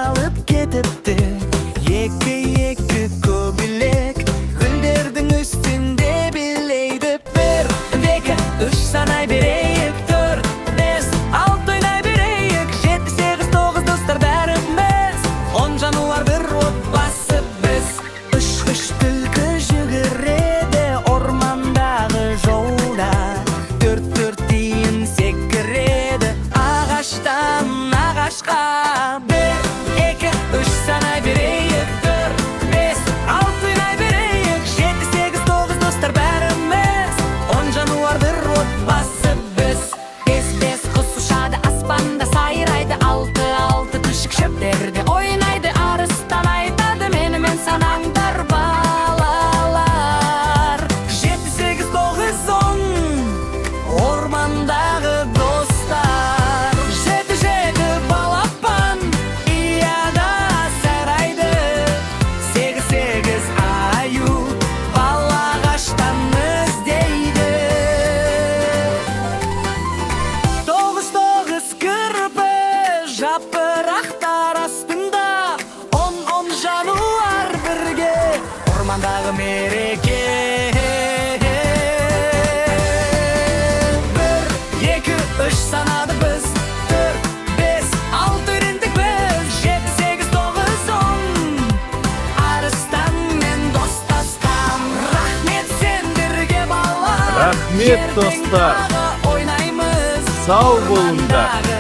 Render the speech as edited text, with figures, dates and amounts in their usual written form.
алып кетіпті. Екі көбілек гүлдердің үстінде билейді. 1, 2, 3 санай берейік. 4, 5, 6 ойнай берейік. 7, 8, 9 достар бәріміз. 10 жануар бір отбасы біз. Үш түлкі жүгіреді ормандағы жолда. 4 тиын секіреді ағаштан ағашқа. 1, 2, 3 санай берейік. 4, 5, 6 ойнай берейік. 7, 8, 9 достар бәріміз. 10 жануар бір отбасы біз. 5 құс ұшады аспанда сайрайды. 6 күшік шөптерде ойнайды. Арыстан айтады менімен санаңдар балалар. 7, 8, 9, 10 ормандағы достар. 7 балапан ияда сайрайды. 8 аю бал ағаштан іздейді. 9 кірпі жапырақтар астында. 10 жануар бірге ормандағы мереке. 1, 2, 3 санады біз. 4, 5, 6 үйрендік біз. 7, 8, 9, 10 арыстанмен достасқан. Рахмет сендерге балалар. Рахмет достар. Ойнаймыз Сау болыңдар.